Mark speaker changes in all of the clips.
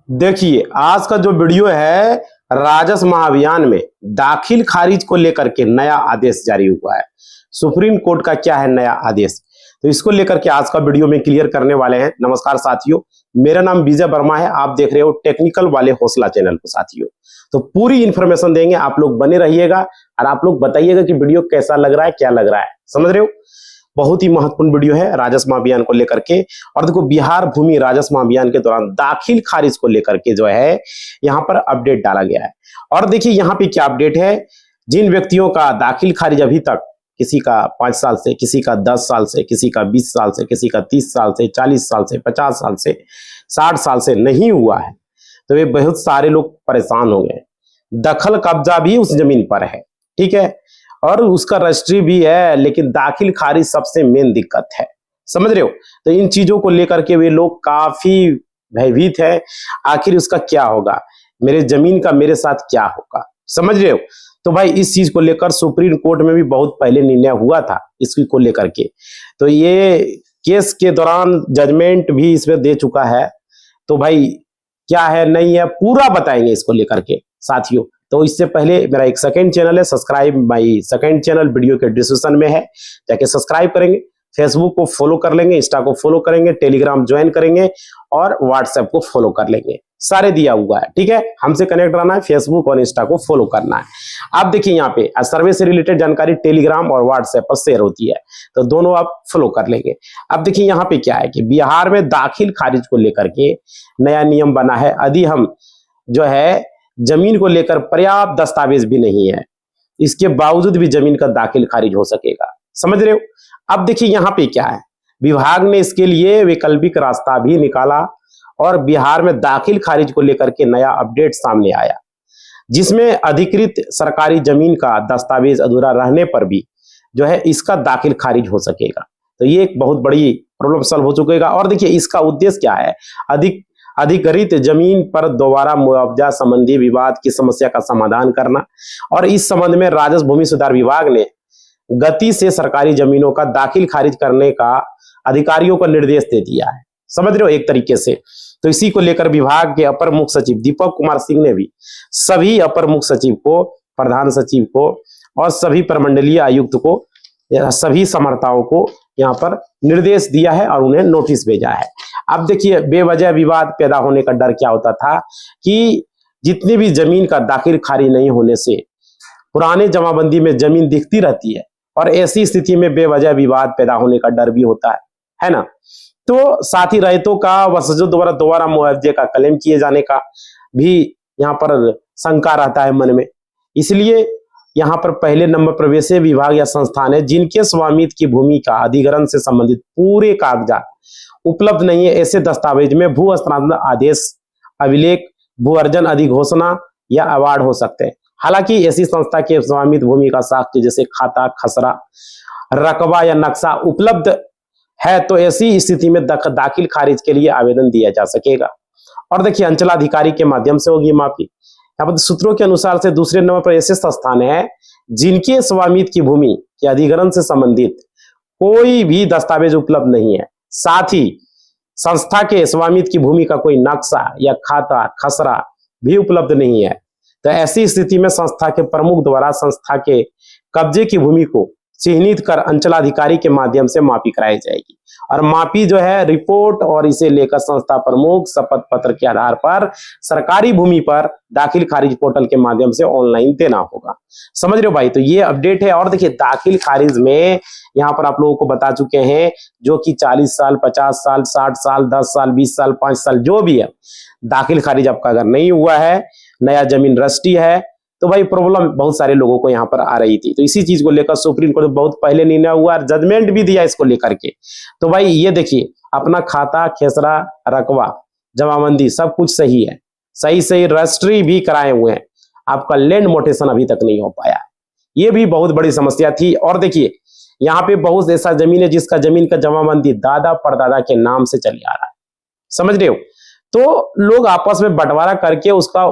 Speaker 1: देखिए, आज का जो वीडियो है राजस्व महाअभियान में दाखिल खारिज को लेकर के नया आदेश जारी हुआ है। सुप्रीम कोर्ट का क्या है नया आदेश, तो इसको लेकर के आज का वीडियो में क्लियर करने वाले हैं। नमस्कार साथियों, मेरा नाम विजय वर्मा है, आप देख रहे हो टेक्निकल वाले हौसला चैनल को। साथियों, तो पूरी इंफॉर्मेशन देंगे, आप लोग बने रहिएगा और आप लोग बताइएगा कि वीडियो कैसा लग रहा है, क्या लग रहा है। समझ रहे हो, बहुत ही महत्वपूर्ण वीडियो है राजस्व महाअभियान को लेकर के। और देखो, बिहार भूमि राजस्व महाअभियान के दौरान दाखिल खारिज को लेकर के जो है यहाँ पर अपडेट डाला गया है। और देखिए यहाँ पे क्या अपडेट है, जिन व्यक्तियों का दाखिल खारिज अभी तक किसी का 5 साल से, किसी का 10 साल से, किसी का 20 साल से, किसी का 30 साल से, 40 साल से, 50 साल से, 60 साल से नहीं हुआ है, तो ये बहुत सारे लोग परेशान हो गए। दखल कब्जा भी उस जमीन पर है, ठीक है, और उसका रजिस्ट्री भी है, लेकिन दाखिल खारिज सबसे मेन दिक्कत है। समझ रहे हो, तो इन चीजों को लेकर के वे लोग काफी भयभीत है। आखिर उसका क्या होगा, मेरे जमीन का मेरे साथ क्या होगा, समझ रहे हो। तो भाई इस चीज को लेकर सुप्रीम कोर्ट में भी बहुत पहले निर्णय हुआ था इसकी को लेकर के, तो ये केस के दौरान जजमेंट भी इसमें दे चुका है। तो भाई क्या है नहीं है पूरा बताएंगे इसको लेकर के साथियों। तो इससे पहले मेरा एक सेकंड चैनल है, subscribe my second channel, video के डिस्क्रिप्शन में है, जाके सब्सक्राइब करेंगे। फेसबुक को फॉलो कर लेंगे, इंस्टा को फॉलो करेंगे, टेलीग्राम ज्वाइन करेंगे और व्हाट्सएप को फॉलो कर लेंगे, सारे दिया हुआ है, ठीक है। हमसे कनेक्ट रहना है, फेसबुक और इंस्टा को फॉलो करना है। आप देखिए यहाँ पे सर्वे से रिलेटेड जानकारी टेलीग्राम और व्हाट्सएप पर शेयर होती है, तो दोनों आप फॉलो कर लेंगे। अब देखिए यहाँ पे क्या है कि बिहार में दाखिल खारिज को लेकर के नया नियम बना है। यदि हम जो है जमीन को लेकर पर्याप्त दस्तावेज भी नहीं है, इसके बावजूद भी जमीन का दाखिल खारिज हो सकेगा। समझ रहे हो। अब देखिए यहाँ पे क्या है, विभाग ने इसके लिए वैकल्पिक रास्ता भी निकाला और बिहार में दाखिल खारिज को लेकर के नया अपडेट सामने आया, जिसमें अधिकृत सरकारी जमीन का दस्तावेज अधूरा रहने पर भी जो है इसका दाखिल खारिज हो सकेगा। तो ये एक बहुत बड़ी प्रॉब्लम सॉल्व हो चुकेगा। और देखिए इसका उद्देश्य क्या है, अधिकृत जमीन पर दोबारा मुआवजा संबंधी विवाद की समस्या का समाधान करना। और इस संबंध में राजस्व भूमि सुधार विभाग ने गति से सरकारी जमीनों का दाखिल खारिज करने का अधिकारियों को निर्देश दे दिया है। समझ रहे हो एक तरीके से। तो इसी को लेकर विभाग के अपर मुख्य सचिव दीपक कुमार सिंह ने भी सभी अपर मुख्य सचिव को, प्रधान सचिव को और सभी प्रमंडलीय आयुक्त को, सभी समर्थाओं को यहाँ पर निर्देश दिया है और उन्हें नोटिस भेजा है। अब देखिए बेवजह विवाद पैदा होने का डर क्या होता था कि जितनी भी जमीन का दाखिल खारिज नहीं होने से पुराने जमाबंदी में जमीन दिखती रहती है, और ऐसी स्थिति में बेवजह विवाद पैदा होने का डर भी होता है ना। तो साथ ही रैयतों का वसजों द्वारा दोबारा मुआवजे का क्लेम किए जाने का भी यहाँ पर शंका रहता है मन में। इसलिए यहाँ पर पहले नंबर पर वैसे विभाग या संस्थान है जिनके स्वामित्व की भूमि का अधिग्रहण से संबंधित पूरे कागजात उपलब्ध नहीं है। ऐसे दस्तावेज में भू हस्तांतरण आदेश, अभिलेख, भू अर्जन अधिघोषणा या अवार्ड हो सकते हैं। हालांकि ऐसी संस्था के स्वामित्व भूमि का साक्ष्य जैसे खाता, खसरा, रकबा या नक्शा उपलब्ध है, तो ऐसी स्थिति में दाखिल खारिज के लिए आवेदन दिया जा सकेगा। और देखिए अंचलाधिकारी के माध्यम से होगी माफी। यहाँ पर सूत्रों के अनुसार से दूसरे नंबर पर ऐसे संस्थान है जिनके स्वामित्व की भूमि के अधिग्रहण से संबंधित कोई भी दस्तावेज उपलब्ध नहीं है, साथ ही संस्था के स्वामित्व की भूमि का कोई नक्शा या खाता, खसरा भी उपलब्ध नहीं है। तो ऐसी स्थिति में संस्था के प्रमुख द्वारा संस्था के कब्जे की भूमि को चिन्हित कर अंचलाधिकारी के माध्यम से मापी कराई जाएगी। और मापी जो है रिपोर्ट और इसे लेकर संस्था प्रमुख शपथ पत्र के आधार पर सरकारी भूमि पर दाखिल खारिज पोर्टल के माध्यम से ऑनलाइन देना होगा। समझ रहे हो भाई, तो ये अपडेट है। और देखिए दाखिल खारिज में यहाँ पर आप लोगों को बता चुके हैं, जो कि 40 साल, 50 साल, 60 साल, 10 साल, 20 साल, 5 साल जो भी है, दाखिल खारिज आपका अगर नहीं हुआ है, नया जमीन रजिस्ट्री है, तो भाई प्रॉब्लम बहुत सारे लोगों को यहाँ पर आ रही थी। तो इसी चीज को लेकर सुप्रीम कोर्ट में बहुत पहले निर्णय हुआ और जजमेंट भी दिया इसको लेकर के। तो भाई ये देखिए अपना खाता, खेसरा, रकबा, जमाबंदी सब कुछ सही है, सही रजिस्ट्री भी कराए हुए हैं, आपका लैंड मोटेशन अभी तक नहीं हो पाया, ये भी बहुत बड़ी समस्या थी। और देखिए यहाँ पे बहुत ऐसा जमीन है जिसका जमीन का जमाबंदी दादा परदादा के नाम से चली आ रहा है। समझ रहे हो, तो लोग आपस में बंटवारा करके उसका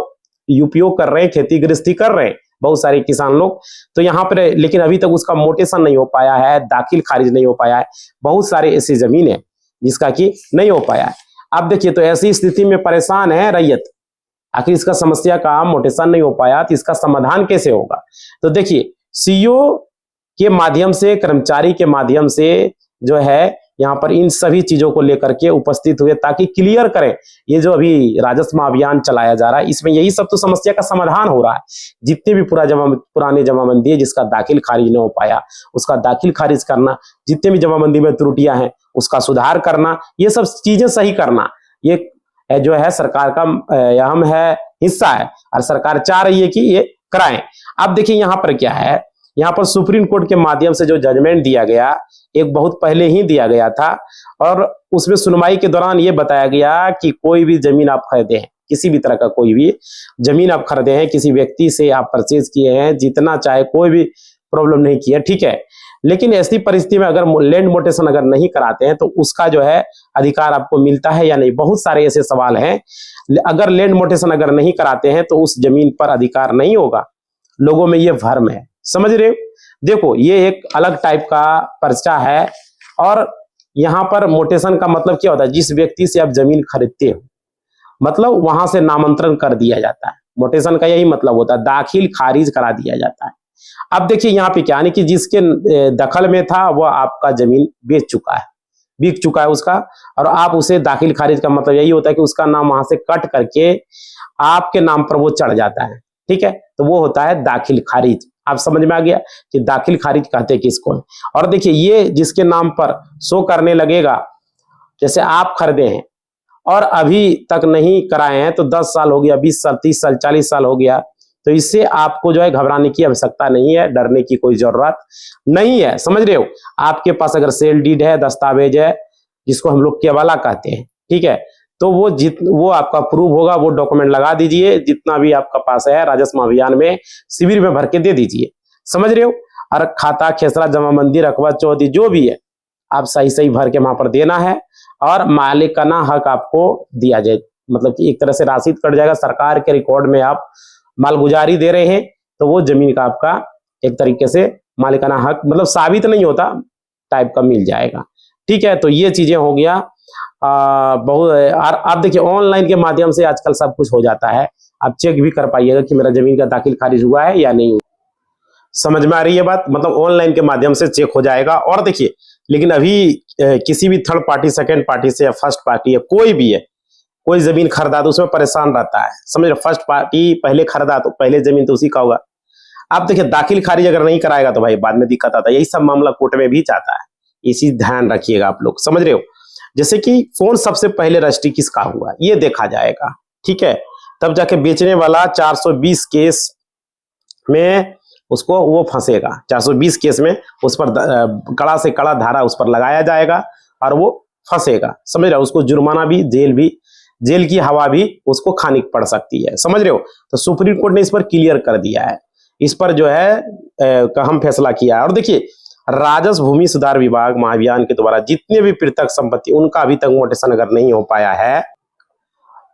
Speaker 1: उपयोग कर रहे हैं, खेती गृहस्थी कर रहे हैं बहुत सारे किसान लोग। तो यहाँ पर लेकिन अभी तक उसका मोटेशन नहीं हो पाया है, दाखिल खारिज नहीं हो पाया है। बहुत सारे ऐसी जमीन है जिसका कि नहीं हो पाया है। अब देखिए, तो ऐसी स्थिति में परेशान है रैयत। आखिर इसका समस्या का मोटेशन नहीं हो पाया तो इसका समाधान कैसे होगा? तो देखिए, सीईओ के माध्यम से, कर्मचारी के माध्यम से जो है यहाँ पर इन सभी चीजों को लेकर के उपस्थित हुए ताकि क्लियर करें। ये जो अभी राजस्व अभियान चलाया जा रहा है, इसमें यही सब तो समस्या का समाधान हो रहा है। जितने भी पुराने जमाबंदी है जिसका दाखिल खारिज नहीं हो पाया, उसका दाखिल खारिज करना, जितने भी जमाबंदी में त्रुटियां हैं उसका सुधार करना, ये सब चीजें सही करना, ये जो है सरकार का अहम है हिस्सा है और सरकार चाह रही है कि ये कराएं। अब देखिए यहाँ पर क्या है, यहाँ पर सुप्रीम कोर्ट के माध्यम से जो जजमेंट दिया गया, एक बहुत पहले ही दिया गया था और उसमें सुनवाई के दौरान ये बताया गया कि कोई भी जमीन आप खरीदे हैं, किसी भी तरह का कोई भी जमीन आप खरीदे हैं, किसी व्यक्ति से आप परचेज किए हैं, जितना चाहे, कोई भी प्रॉब्लम नहीं किया, ठीक है। लेकिन ऐसी परिस्थिति में अगर लैंड मोटेशन अगर नहीं कराते हैं तो उसका जो है अधिकार आपको मिलता है या नहीं? बहुत सारे ऐसे सवाल हैं। अगर लैंड मोटेशन अगर नहीं कराते हैं तो उस जमीन पर अधिकार नहीं होगा। लोगों में ये भ्रम है, समझ रहे हो? देखो, ये एक अलग टाइप का पर्चा है और यहाँ पर मोटेशन का मतलब क्या होता है? जिस व्यक्ति से आप जमीन खरीदते हो, मतलब वहां से नामांतरण कर दिया जाता है। मोटेशन का यही मतलब होता है, दाखिल खारिज करा दिया जाता है। अब देखिए यहाँ पे क्या है कि जिसके दखल में था वह आपका जमीन बेच चुका है, बिक चुका है उसका, और आप उसे दाखिल खारिज का मतलब यही होता है कि उसका नाम वहां से कट करके आपके नाम पर वो चढ़ जाता है, ठीक है। तो वो होता है दाखिल खारिज। आप समझ में आ गया कि दाखिल खारिज कहते हैं किसको। और देखिए, ये जिसके नाम पर शो करने लगेगा, जैसे आप खरीदे हैं और अभी तक नहीं कराए हैं तो 10 साल हो गया, 20 साल, 30 साल, 40 साल हो गया, तो इससे आपको जो है घबराने की आवश्यकता नहीं है, डरने की कोई जरूरत नहीं है, समझ रहे हो? आपके पास अगर सेल डीड है, दस्तावेज है, जिसको हम लोग केवाला कहते हैं, ठीक है, तो वो आपका प्रूव होगा, वो डॉक्यूमेंट लगा दीजिए, जितना भी आपका पास है राजस्व अभियान में शिविर में भर के दे दीजिए, समझ रहे हो? और खाता, खेसरा, जमाबंदी, रकबा, चौधरी जो भी है आप सही सही भर के वहां पर देना है और मालिकाना हक आपको दिया जाए, मतलब कि एक तरह से राशि कट जाएगा। सरकार के रिकॉर्ड में आप मालगुजारी दे रहे हैं तो वो जमीन का आपका एक तरीके से मालिकाना हक, मतलब साबित नहीं होता टाइप का, मिल जाएगा, ठीक है। तो ये चीजें हो गया। बहुत आप देखिए, ऑनलाइन के माध्यम से आजकल सब कुछ हो जाता है। आप चेक भी कर पाइएगा कि मेरा जमीन का दाखिल खारिज हुआ है या नहीं। समझ में आ रही है बात? मतलब ऑनलाइन के माध्यम से चेक हो जाएगा। और देखिए, लेकिन अभी किसी भी थर्ड पार्टी, सेकेंड पार्टी से या फर्स्ट पार्टी है, कोई भी है, कोई जमीन खरीदा तो उसमें परेशान रहता है, समझ रहे? फर्स्ट पार्टी पहले खरीदा तो पहले जमीन तो उसी का होगा। आप देखिए, दाखिल खारिज अगर नहीं कराएगा तो भाई बाद में दिक्कत आता है। यही सब मामला कोर्ट में भी चाहता है, ये चीज ध्यान रखिएगा आप लोग, समझ रहे हो? जैसे कि फोन सबसे पहले रजिस्ट्री किसका हुआ ये देखा जाएगा, ठीक है। तब जाके बेचने वाला 420 केस में उसको वो फंसेगा। 420 केस में उस पर कड़ा से कड़ा धारा उस पर लगाया जाएगा और वो फंसेगा, समझ रहे हो? उसको जुर्माना भी, जेल की हवा भी उसको खानी पड़ सकती है, समझ रहे हो? तो सुप्रीम कोर्ट ने इस पर क्लियर कर दिया है, इस पर जो है अहम फैसला किया है। और देखिए, राजस्व भूमि सुधार विभाग महाभियान के द्वारा जितने भी पृथक संपत्ति, उनका अभी तक मोटेशन अगर नहीं हो पाया है,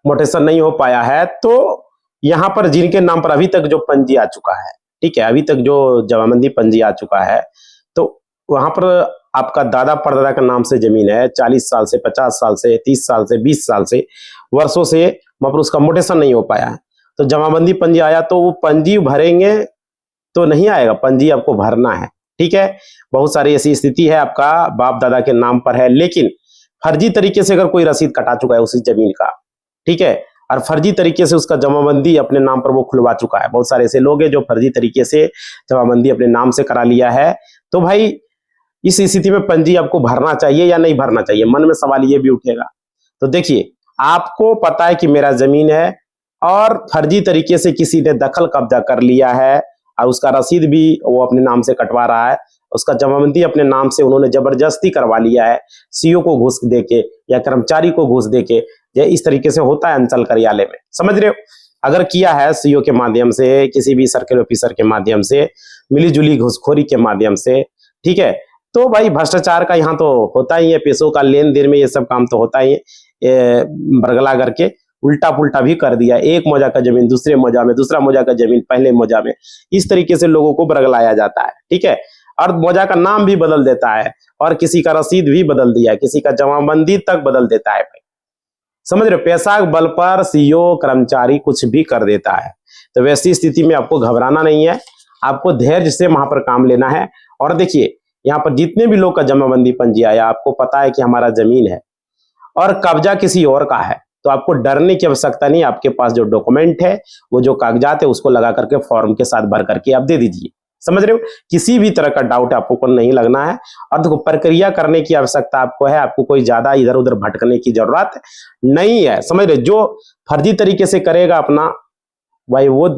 Speaker 1: मोटेशन नहीं हो पाया है, तो यहाँ पर जिनके नाम पर अभी तक जो पंजी आ चुका है, ठीक है, अभी तक जो जमाबंदी पंजी आ चुका है, तो वहां पर आपका दादा परदादा का नाम से जमीन है, 40 साल से, 50 साल से, 30 साल से, 20 साल से, वर्षों से वहां पर उसका मोटेशन नहीं हो पाया है, तो जमाबंदी पंजी आया तो वो पंजी भरेंगे तो नहीं आएगा, पंजी आपको भरना है, ठीक है। बहुत सारी ऐसी स्थिति है, आपका बाप दादा के नाम पर है, लेकिन फर्जी तरीके से अगर कोई रसीद कटा चुका है उसी जमीन का, ठीक है, और फर्जी तरीके से उसका जमाबंदी अपने नाम पर वो खुलवा चुका है। बहुत सारे ऐसे लोग हैं जो फर्जी तरीके से जमाबंदी अपने नाम से करा लिया है, तो भाई इस स्थिति में पंजी आपको भरना चाहिए या नहीं भरना चाहिए? मन में सवाल ये भी उठेगा। तो देखिए, आपको पता है कि मेरा जमीन है और फर्जी तरीके से किसी ने दखल कब्जा कर लिया है और उसका रसीद भी वो अपने नाम से कटवा रहा है, उसका जमाबंदी अपने नाम से उन्होंने जबरदस्ती करवा लिया है, सीईओ को घूस देके या कर्मचारी को घूस देके। ये इस तरीके से होता है अंचल कार्यालय में, समझ रहे हो? अगर किया है सीईओ के माध्यम से, किसी भी सर्किल ऑफिसर के माध्यम से, मिलीजुली घूसखोरी के माध्यम से, ठीक है, तो भाई भ्रष्टाचार का यहाँ तो होता ही है, पैसों का लेन देन में ये सब काम तो होता ही है। बरगला करके उल्टा पुल्टा भी कर दिया, एक मौजा का जमीन दूसरे मौजा में, दूसरा मौजा का जमीन पहले मौजा में, इस तरीके से लोगों को बरगलाया जाता है, ठीक है। और मौजा का नाम भी बदल देता है और किसी का रसीद भी बदल दिया, किसी का जमाबंदी तक बदल देता है भाई, समझ रहे हो, पैसा के बल पर सीईओ कर्मचारी कुछ भी कर देता है। तो वैसी स्थिति में आपको घबराना नहीं है, आपको धैर्य से वहां पर काम लेना है। और देखिए यहाँ पर जितने भी लोग का जमाबंदी पंजी आया, आपको पता है कि हमारा जमीन है और कब्जा किसी और का है, तो आपको डरने की आवश्यकता नहीं। आपके पास जो डॉक्यूमेंट है, वो जो कागजात है, उसको लगा करके फॉर्म के साथ भर करके आप दे दीजिए। समझ रहे हो, किसी भी तरह का डाउट आपको नहीं लगना है। और देखो प्रक्रिया करने की आवश्यकता आपको है, आपको कोई ज्यादा इधर उधर भटकने की जरूरत नहीं है। समझ रहे, जो फर्जी तरीके से करेगा अपना, भाई वो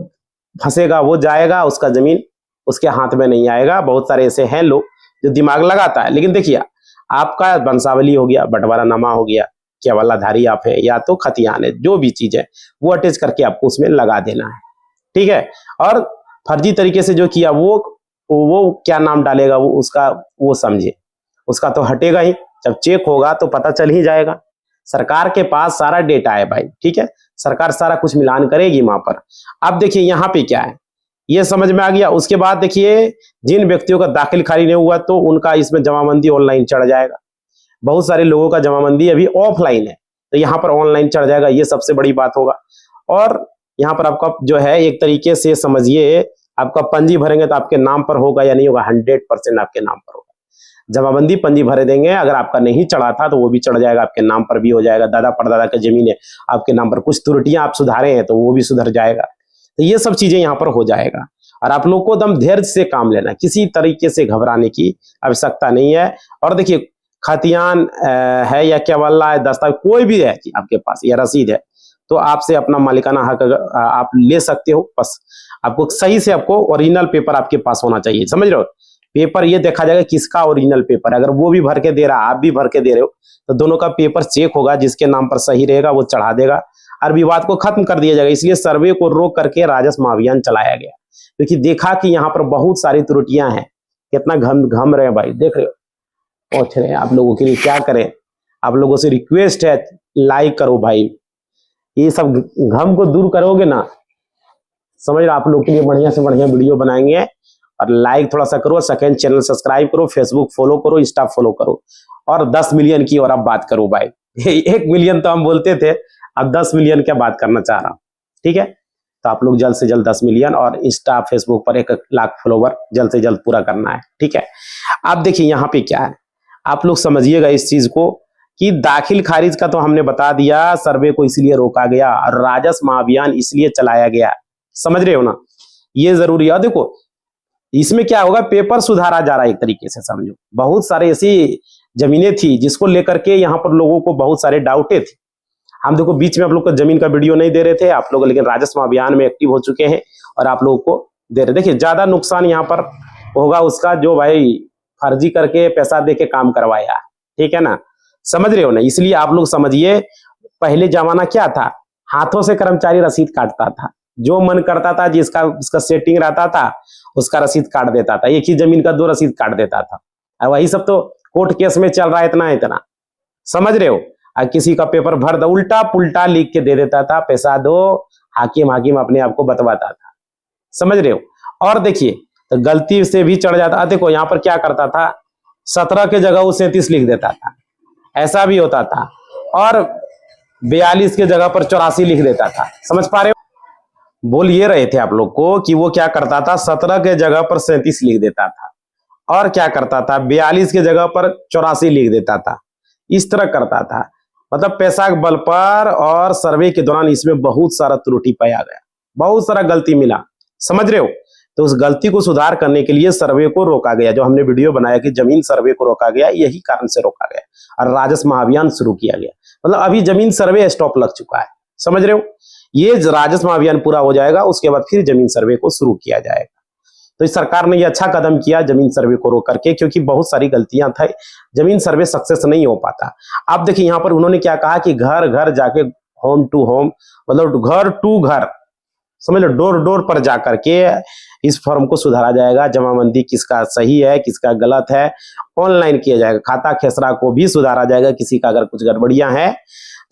Speaker 1: फंसेगा, वो जाएगा, उसका जमीन उसके हाथ में नहीं आएगा। बहुत सारे ऐसे हैं लोग जो दिमाग लगाता है, लेकिन देखिए आपका वंशावली हो गया, बंटवारा नामा हो गया, केवलाधारी आप है या तो खतियान है, जो भी चीज है वो अटैच करके आपको उसमें लगा देना है, ठीक है। और फर्जी तरीके से जो किया वो क्या नाम डालेगा, वो उसका वो समझे, उसका तो हटेगा ही। जब चेक होगा तो पता चल ही जाएगा। सरकार के पास सारा डेटा है भाई, ठीक है, सरकार सारा कुछ मिलान करेगी वहां पर। अब देखिए यहाँ पे क्या है, ये समझ में आ गया। उसके बाद देखिए जिन व्यक्तियों का दाखिल खारिज नहीं हुआ तो उनका इसमें जमाबंदी ऑनलाइन चढ़ जाएगा। बहुत सारे लोगों का जमाबंदी अभी ऑफलाइन है, तो यहाँ पर ऑनलाइन चढ़ जाएगा, ये सबसे बड़ी बात होगा। और यहाँ पर आपका जो है एक तरीके से समझिए, आपका पंजी भरेंगे तो आपके नाम पर होगा या नहीं होगा, 100% आपके नाम पर होगा। जमाबंदी पंजी भरे देंगे, अगर आपका नहीं चढ़ा था तो वो भी चढ़ जाएगा, आपके नाम पर भी हो जाएगा। दादा परदादा की जमीन है आपके नाम पर, कुछ त्रुटियां आप सुधारे हैं तो वो भी सुधर जाएगा। तो ये सब चीजें यहाँ पर हो जाएगा। और आप लोग को दम धैर्य से काम लेना है, किसी तरीके से घबराने की आवश्यकता नहीं है। और देखिए खतियान है या केवल्ला है, दस्तावेज कोई भी है आपके पास या रसीद है, तो आपसे अपना मालिकाना हक आप ले सकते हो। बस आपको सही से आपको ओरिजिनल पेपर आपके पास होना चाहिए। समझ रहे हो, पेपर ये देखा जाएगा किसका ओरिजिनल पेपर है। अगर वो भी भर के दे रहा, आप भी भर के दे रहे हो, तो दोनों का पेपर चेक होगा, जिसके नाम पर सही रहेगा वो चढ़ा देगा और विवाद को खत्म कर दिया जाएगा। इसलिए सर्वे को रोक करके राजस्व महाअभियान चलाया गया, क्योंकि देखा कि यहाँ पर बहुत सारी त्रुटियां हैं। कितना घम रहे हैं भाई, देख रहे हो, पहुंच रहे हैं। आप लोगों के लिए क्या करें, आप लोगों से रिक्वेस्ट है, लाइक करो भाई, ये सब घम को दूर करोगे ना, समझ रहे, आप लोग के लिए बढ़िया से बढ़िया वीडियो बनाएंगे। और लाइक थोड़ा सा करो, सेकंड चैनल सब्सक्राइब करो, फेसबुक फॉलो करो, इंस्टा फॉलो करो, और 10 मिलियन की और अब बात करो भाई। 1 मिलियन तो हम बोलते थे, अब 10 मिलियन क्या बात करना चाह रहा हूं, ठीक है। तो आप लोग जल्द से जल्द 10 मिलियन और इंस्टा फेसबुक पर 1 लाख फॉलोवर जल्द से जल्द पूरा करना है, ठीक है। अब देखिए यहाँ पे क्या है, आप लोग समझिएगा इस चीज को कि दाखिल खारिज का तो हमने बता दिया, सर्वे को इसलिए रोका गया और राजस्व महाअभियान इसलिए चलाया गया। समझ रहे हो ना, ये जरूरी है। देखो इसमें क्या होगा, पेपर सुधारा जा रहा है एक तरीके से, समझो। बहुत सारे ऐसी जमीनें थी जिसको लेकर के यहाँ पर लोगों को बहुत सारे डाउटे थे। हम देखो बीच में आप लोग को जमीन का वीडियो नहीं दे रहे थे आप लोग, लेकिन राजस्व अभियान में एक्टिव हो चुके हैं और आप लोगों को दे रहे। देखिए ज्यादा नुकसान यहाँ पर होगा उसका जो भाई फर्जी करके पैसा दे के काम करवाया, ठीक है ना, समझ रहे हो ना। इसलिए आप लोग समझिए, पहले जमाना क्या था, हाथों से कर्मचारी रसीद काटता था, जो मन करता था, जिसका उसका सेटिंग रहता था उसका रसीद काट देता था, एक ही जमीन का 2 रसीद काट देता था। और वही सब तो कोर्ट केस में चल रहा है, इतना, समझ रहे हो। किसी का पेपर भर दो, उल्टा पुल्टा लिख के दे देता था, पैसा दो, हाकिम अपने आप को बतवाता था, समझ रहे हो। और देखिए तो गलती से भी चढ़ जाता, देखो यहाँ पर क्या करता था, 17 के जगह वो 37 लिख देता था, ऐसा भी होता था। और 42 के जगह पर 84 लिख देता था, समझ पा रहे हो। बोल ये रहे थे आप लोग को कि वो क्या करता था, 17 के जगह पर 37 लिख देता था, और क्या करता था, 42 के जगह पर 84 लिख देता था, इस तरह करता था। मतलब पैसा के बल पर और सर्वे के दौरान इसमें बहुत सारा त्रुटि पाया गया, बहुत सारा गलती मिला, समझ रहे हो। तो उस गलती को सुधार करने के लिए सर्वे को रोका गया, जो हमने वीडियो बनाया कि जमीन सर्वे को रोका गया, यही कारण से रोका गया और राजस्व महाअभियान शुरू किया गया। मतलब अभी जमीन सर्वे स्टॉप लग चुका है, समझ रहे हो। ये राजस्व महाअभियान पूरा हो जाएगा, उसके बाद फिर जमीन सर्वे को शुरू किया जाएगा। तो इस सरकार ने ये अच्छा कदम किया जमीन सर्वे को रोक करके, क्योंकि बहुत सारी गलतियां थी, जमीन सर्वे सक्सेस नहीं हो पाता। आप देखिए यहाँ पर उन्होंने क्या कहा कि घर घर जाके, होम टू होम, मतलब घर टू घर, समझ लो, डोर डोर पर जाकर के इस फॉर्म को सुधारा जाएगा। जमाबंदी किसका सही है किसका गलत है ऑनलाइन किया जाएगा। खाता खेसरा को भी सुधारा जाएगा, किसी का अगर कुछ गड़बड़ियां हैं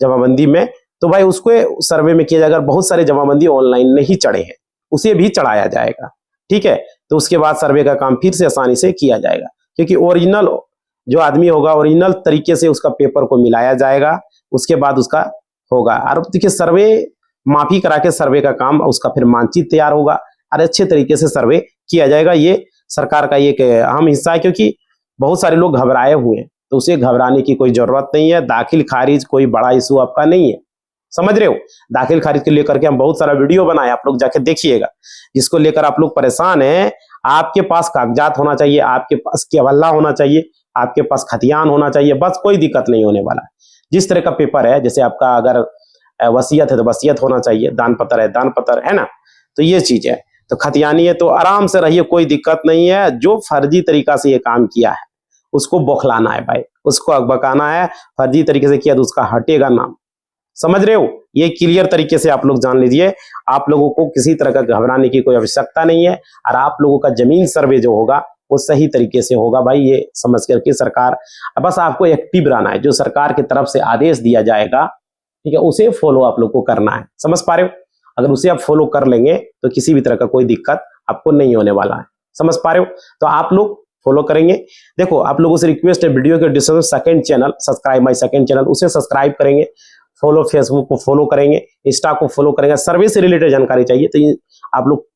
Speaker 1: जमाबंदी में तो भाई उसको सर्वे में किया जाएगा। बहुत सारे जमाबंदी ऑनलाइन नहीं चढ़े हैं, उसे भी चढ़ाया जाएगा, ठीक है। तो उसके बाद सर्वे का काम फिर से आसानी से किया जाएगा, क्योंकि ओरिजिनल जो आदमी होगा ओरिजिनल तरीके से उसका पेपर को मिलाया जाएगा, उसके बाद उसका होगा। और देखिए सर्वे माफी करा के सर्वे का काम, उसका फिर मानचित्र तैयार होगा और अच्छे तरीके से सर्वे किया जाएगा। ये सरकार का एक अहम हिस्सा है, क्योंकि बहुत सारे लोग घबराए हुए हैं, तो उसे घबराने की कोई जरूरत नहीं है। दाखिल खारिज कोई बड़ा इशू आपका नहीं है, समझ रहे हो। दाखिल खारिज को लेकर के हम बहुत सारा वीडियो बनाए, आप लोग जाके देखिएगा। जिसको लेकर आप लोग परेशान हैं, आपके पास कागजात होना चाहिए, आपके पास केवल्ला होना चाहिए, आपके पास खतियान होना चाहिए, बस कोई दिक्कत नहीं होने वाला है। जिस तरह का पेपर है, जैसे आपका अगर वसीयत है तो वसीयत होना चाहिए, दान पत्र है दान पत्र है ना, तो ये चीज है। तो खतियानी है तो आराम से रहिए, कोई दिक्कत नहीं है। जो फर्जी तरीका से ये काम किया है उसको बौखलाना है भाई, उसको अकबकाना है। फर्जी तरीके से किया तो उसका हटेगा नाम, समझ रहे हो। ये क्लियर तरीके से आप लोग जान लीजिए। आप लोगों को किसी तरह का घबराने की कोई आवश्यकता नहीं है, और आप लोगों का जमीन सर्वे जो होगा वो सही तरीके से होगा भाई, ये समझ करके सरकार, बस आपको एक्टिव रहना है। जो सरकार की तरफ से आदेश दिया जाएगा, ठीक है, उसे फॉलो आप लोग को करना है, समझ पा रहे हो। अगर उसे आप फॉलो कर लेंगे तो किसी भी तरह का कोई दिक्कत आपको नहीं होने वाला है, समझ पा रहे हो। तो आप लोग फॉलो करेंगे। देखो आप लोगों से रिक्वेस्ट है, वीडियो के description second channel, subscribe my second channel, उसे सब्सक्राइब करेंगे। फॉलो फेसबुक को फॉलो करेंगे, इंस्टा को फॉलो करेंगे। सर्वे से रिलेटेड जानकारी चाहिए तो आप लोग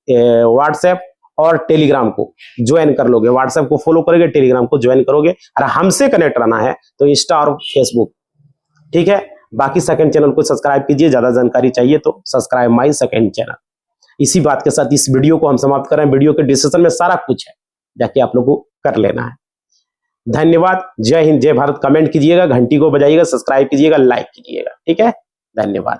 Speaker 1: व्हाट्सएप और टेलीग्राम को ज्वाइन कर लोगे। व्हाट्सएप को फॉलो करोगे, टेलीग्राम को ज्वाइन करोगे, और हमसे कनेक्ट रहना है तो इंस्टा और फेसबुक, ठीक है। बाकी सेकंड चैनल को सब्सक्राइब कीजिए, ज्यादा जानकारी चाहिए तो सब्सक्राइब माय सेकंड चैनल। इसी बात के साथ इस वीडियो को हम समाप्त करें। वीडियो के डिस्क्रिप्शन में सारा कुछ है, जाके आप लोगों को कर लेना है। धन्यवाद। जय हिंद, जय भारत। कमेंट कीजिएगा, घंटी को बजाइएगा, सब्सक्राइब कीजिएगा, लाइक कीजिएगा, ठीक है। धन्यवाद।